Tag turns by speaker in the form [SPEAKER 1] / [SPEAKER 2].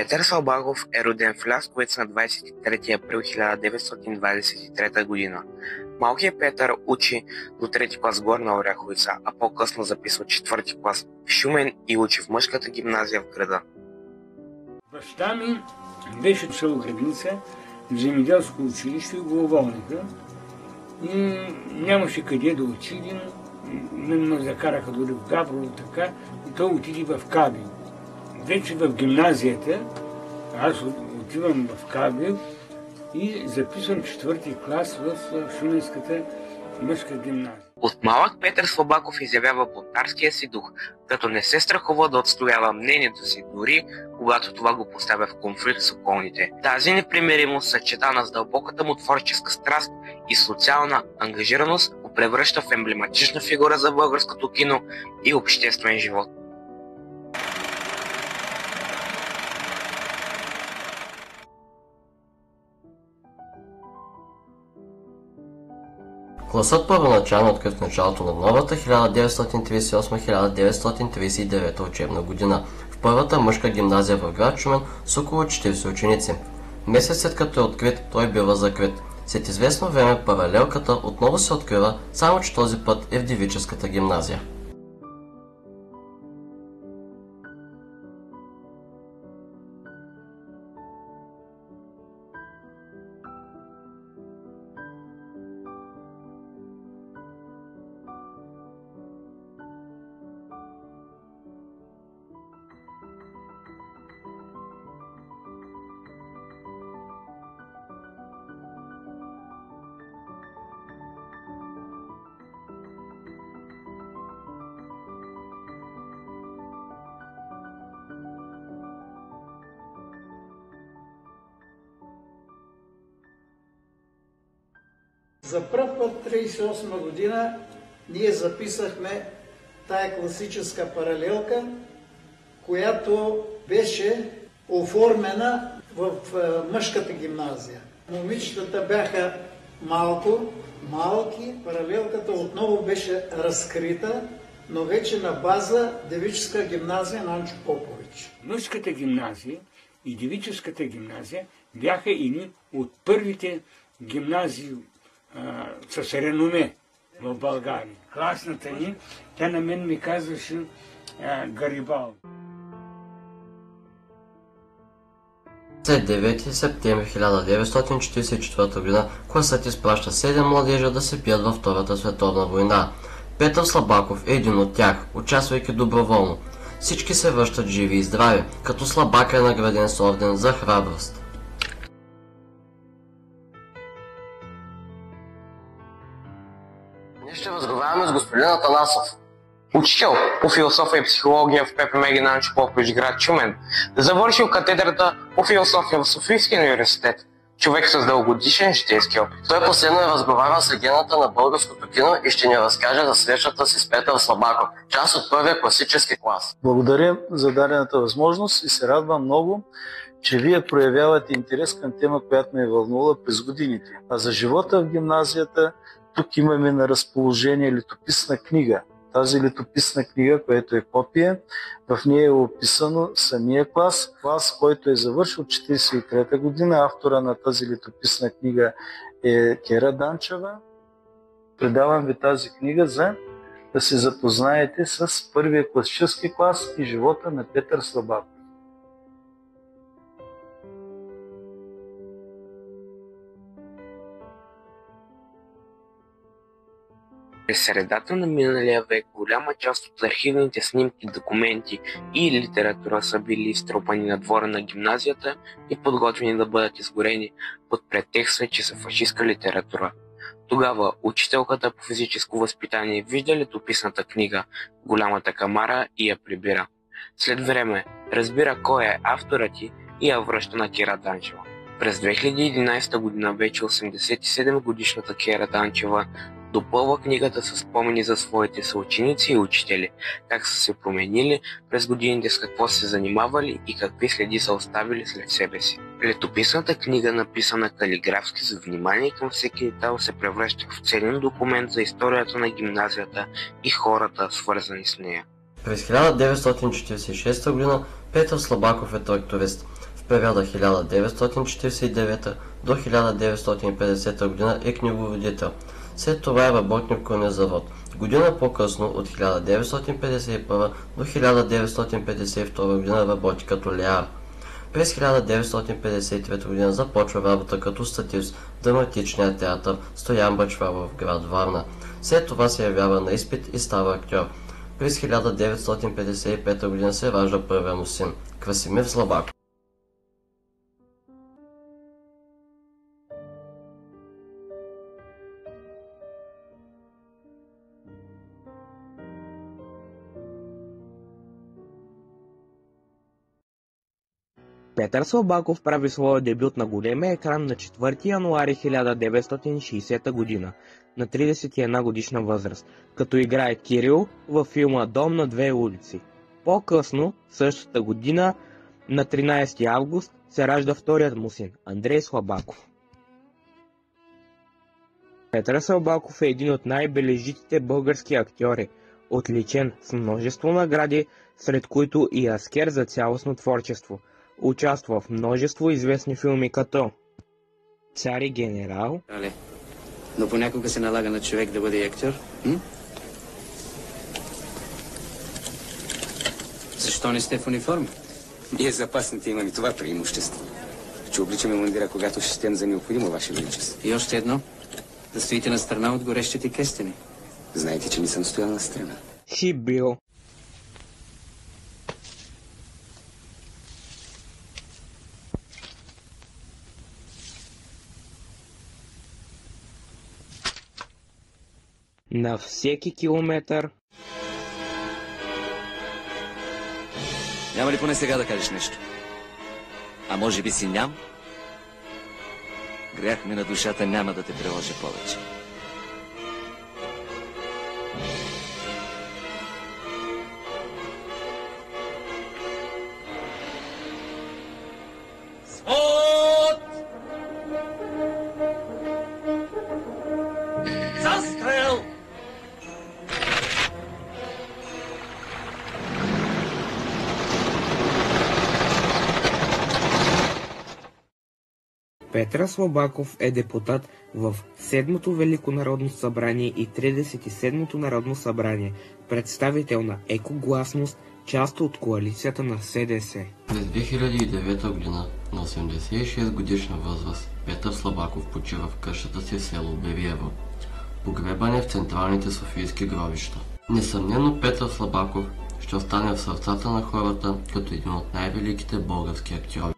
[SPEAKER 1] Петър Слабаков е роден в Лясковец на 23 април 1923 година. Малкият Петър учи до 3 клас в Горна Оряховица, а по-късно записва 4 клас в Шумен и учи в мъжката гимназия в града.
[SPEAKER 2] Баща ми беше целоградница в земеделско училище и го уволниха. И нямаше къде да отидем. Ме закараха дори в Габрово, така, и той отиде в Кабел. Вече в гимназията, аз отивам в Кабел и записвам 4 клас в Шуменската мъжка гимназия.
[SPEAKER 1] От малък Петър Слабаков изявява бунтарския си дух, като не се страхува да отстоява мнението си, дори когато това го поставя в конфликт с околните. Тази непримиримост, съчетана с дълбоката му творческа страст и социална ангажираност, го превръща в емблематична фигура за българското кино и обществен живот.
[SPEAKER 3] Класът първоначално е открит в началото на новата 1938-1939 учебна година в първата мъжка гимназия в град Шумен с около 40 ученици. Месец след като е открит, той бива закрит. След известно време паралелката отново се открива, само че този път е в девическата гимназия.
[SPEAKER 4] За пръв път 1938 година ние записахме тая класическа паралелка, която беше оформена в мъжката гимназия. Момичетата бяха малки, паралелката отново беше разкрита, но вече на база девическа гимназия на Анчо Попович.
[SPEAKER 2] Мъжката гимназия и девическата гимназия бяха едни от първите гимназии с реноме в България. Класната ни, тя на мен ми казваше Гарибал.
[SPEAKER 3] След 9 септември 1944 г. класът изпраща 7 младежа да се бият във Втората световна война. Петър Слабаков е един от тях, участвайки доброволно. Всички се връщат живи и здрави, като Слабак е награден с орден за храброст.
[SPEAKER 1] Ние ще разговаряме с господин Атанасов, учител по философия и психология в ППМГ на Анчо Попович, град Шумен, завършил катедрата по философия в Софийския университет, човек с дългогодишен житейски опит.
[SPEAKER 3] Той последно е разговарял с легендата на българското кино и ще ни разкаже за срещата си с Петър Слабаков, част от първия класически клас.
[SPEAKER 5] Благодаря за дадената възможност и се радвам много, че вие проявявате интерес към тема, която ме е вълнувала през годините. А за живота в гимназията тук имаме на разположение летописна книга. Тази летописна книга, която е копия, в нея е описано самия клас, който е завършил 1943 година. Автора на тази летописна книга е Кера Данчева. Предавам ви тази книга, за да се запознаете с първия класически клас и живота на Петър Слабаков.
[SPEAKER 1] През средата на миналия век голяма част от архивните снимки, документи и литература са били изтрупани на двора на гимназията и подготвени да бъдат изгорени под претекста, че са фашистка литература. Тогава учителката по физическо възпитание вижда летописната книга Голямата камара и я прибира. След време разбира кой е авторът и я връща на Кера Данчева. През 2011 година вече 87 годишната Кера Данчева допълва книгата с спомени за своите съученици и учители, как са се променили през годините, с какво се занимавали и какви следи са оставили след себе си. Летописната книга, написана калиграфски с внимание към всеки детайл, се превръща в ценен документ за историята на гимназията и хората, свързани с нея.
[SPEAKER 3] През 1946 г. Петър Слабаков е тракторист. периода 1949 до 1950 година е книговодител. След това е работник в конезавод. Година по-късно, от 1951 до 1952 година работи като ляр. През 1953 година започва работа като статист в драматичния театър Стоян Бъчваров в град Варна. След това се явява на изпит и става актьор. През 1955 година се ражда първия му син – Красимир Слабаков.
[SPEAKER 1] Петър Слабаков прави своя дебют на големия екран на 4 януари 1960 година, на 31 годишна възраст, като играе Кирил във филма Дом на две улици. По-късно, същата година, на 13 август, се ражда вторият му син, Андрей Слабаков. Петър Слабаков е един от най-бележитите български актьори, отличен с множество награди, сред които и Аскер за цялостно творчество. Участва в множество известни филми като Цар и генерал.
[SPEAKER 6] Но понякога се налага на човек да бъде актьор. Защо не сте в униформа?
[SPEAKER 7] Ние запасните имаме това преимущество, че обличаме мундира, когато ще стем за необходимо, Ваше Величество.
[SPEAKER 6] И още едно. Да стоите на страна от горещите кестени.
[SPEAKER 7] Знаете, че не съм стоял на страна.
[SPEAKER 1] Бил. На всеки километър.
[SPEAKER 8] Няма ли поне сега да кажеш нещо? А може би си ням? Грях ми на душата, няма да те приложа повече.
[SPEAKER 9] Свод! Застрел!
[SPEAKER 1] Петър Слабаков е депутат в 7-то Велико народно събрание и 37-то народно събрание, представител на Екогласност, част от коалицията на СДС.
[SPEAKER 3] През 2009 година, на 86 годишна възраст, Петър Слабаков почива в къщата си в село Бериево. Погребан е в централните софийски гробища. Несъмнено Петър Слабаков ще остане в сърцата на хората като един от най-великите български актьори.